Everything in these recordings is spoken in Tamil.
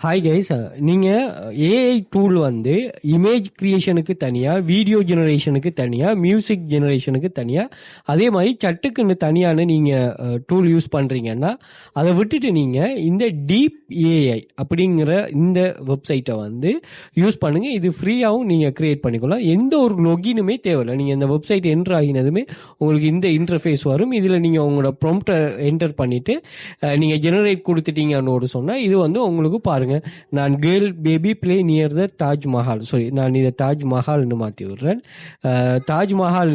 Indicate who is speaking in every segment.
Speaker 1: ஹாய் கைஸ், நீங்க ஏஐ டூல் வந்து இமேஜ் கிரியேஷனுக்கு தனியா, வீடியோ ஜெனரேஷனுக்கு தனியா, மியூசிக் ஜெனரேஷனுக்கு தனியா, அதே மாதிரி சட்டுக்குன்னு தனியான நீங்க டூல் யூஸ் பண்றீங்கன்னா அதை விட்டுட்டு நீங்க இந்த டீப் ஏஐ அப்படிங்கிற இந்த வெப்சைட்டை வந்து யூஸ் பண்ணுங்க. இது ஃப்ரீயாகவும் நீங்க கிரியேட் பண்ணிக்கலாம். எந்த ஒரு லொகினுமே தேவையில்லை. நீங்க இந்த வெப்சைட் என்டர் ஆகினதுமே உங்களுக்கு இந்த இன்டர்ஃபேஸ் வரும். இதுல நீங்க உங்களோட ப்ராம்ப்டை என்டர் பண்ணிட்டு நீங்க ஜெனரேட் கொடுத்துட்டீங்கன்னு சொன்னா இது வந்து உங்களுக்கு பாருங்க, நான் girl baby play near the Taj Mahal, sorry நான் இதை தாஜ்மஹால்னு மாற்றி விடுறேன். தாஜ்மஹால்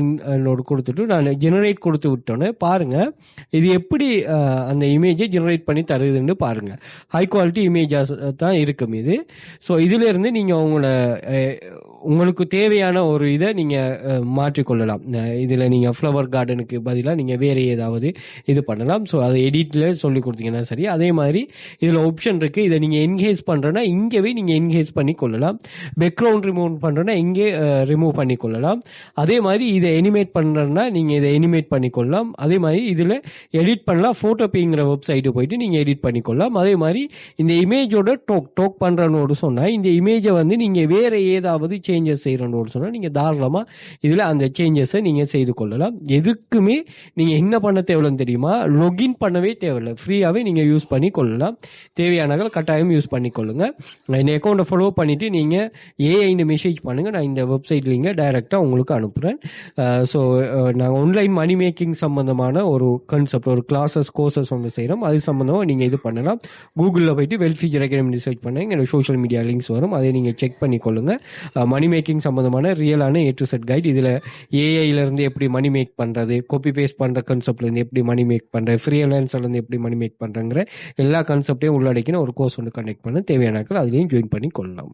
Speaker 1: கொடுத்துட்டு நான் ஜெனரேட் கொடுத்து விட்டோன்னே பாருங்க இது எப்படி அந்த இமேஜை ஜெனரேட் பண்ணி தருதுன்னு பாருங்க. ஹை குவாலிட்டி இமேஜஸ் தான் இருக்கும் இது. ஸோ இதுல இருந்து நீங்க உங்களுக்கு தேவையான ஒரு இதை நீங்க மாற்றிக்கொள்ளலாம். இதுல நீங்க ஃப்ளவர் கார்டனுக்கு பதிலாக நீங்க வேற ஏதாவது இது பண்ணலாம். ஸோ அதை எடிட்ல சொல்லி கொடுத்தீங்கன்னா சரி. அதே மாதிரி இதுல ஆப்ஷன் இருக்கு. இதை நீங்க என்கேஜ் பண்றேன்னா இங்கேவே நீங்க என்கேஜ் பண்ணி கொள்ளலாம். பேக்ரவுண்ட் ரிமூவ் பண்றேன்னா இங்கே ரிமூவ் பண்ணி கொள்ளலாம். அதே மாதிரி இதை எனிமேட் பண்றேன்னா நீங்க இதை எனிமேட் பண்ணி கொள்ளலாம். அதே மாதிரி இதுல எடிட் பண்ணலாம். போட்டோபிங்கிற வெப்சைட்டு போயிட்டு நீங்க எடிட் பண்ணி கொள்ளலாம். அதே மாதிரி இந்த இமேஜோட டோக் பண்றனோடு சொன்னா இந்த இமேஜை வந்து நீங்க வேற ஏதாவது சேஞ்சஸ் செய்யறனோடு சொன்னா நீங்க தாராளமா இதுல அந்த சேஞ்சஸை நீங்க செய்து கொள்ளலாம். எதுக்குமே நீங்க என்ன பண்ண தேவைன்னு தெரியுமா? லொகின் பண்ணவே தேவையில்லை. ஃப்ரீயாவே நீங்க யூஸ் பண்ணி கொள்ளலாம். தேவையானவர்கள் கட்டாயம் யூஸ் பண்ணிக்கொள்ளுங்க. இந்த அக்கௌண்ட்டை ஃபாலோ பண்ணிட்டு நீங்க ஏஐன்னு மெசேஜ் பண்ணுங்க. நான் இந்த வெப்சைட் லிங்கை டைரக்டா உங்களுக்கு அனுப்புறேன். ஸோ நாங்கள் ஆன்லைன் மணி மேக்கிங் சம்பந்தமான ஒரு கான்செப்ட், ஒரு கிளாஸஸ் கோர்சஸ் ஒன்று செய்கிறோம். அது சம்பந்தமாக நீங்கள் இது பண்ணலாம். கூகுளில் போயிட்டு வெல்ஃப் ஃபியூச்சர் அகாடமி சர்ச் பண்ணுங்க. எங்களோட சோஷியல் மீடியா லிங்க்ஸ் வரும். அதை நீங்கள் செக் பண்ணிக்கொள்ளுங்க. மணி மேக்கிங் சம்பந்தமான ரியலான A to Z கைட். இதில் ஏஐலேருந்து எப்படி மணி மேக் பண்ணுறது, காப்பி பேஸ்ட் பண்ணுற கான்செப்ட்லேருந்து எப்படி மணி மேக் பண்ணுறது, ஃப்ரீலான்சர்லேருந்து எப்படி மணி மேக் பண்ணுறங்கிற எல்லா கான்செப்டையும் உள்ளடக்கின ஒரு கோர்ஸ் ஒன்று கண்டக்ட் பண்ண தேவையான அதுலேயும் ஜாயின் பண்ணி கொள்ளலாம்.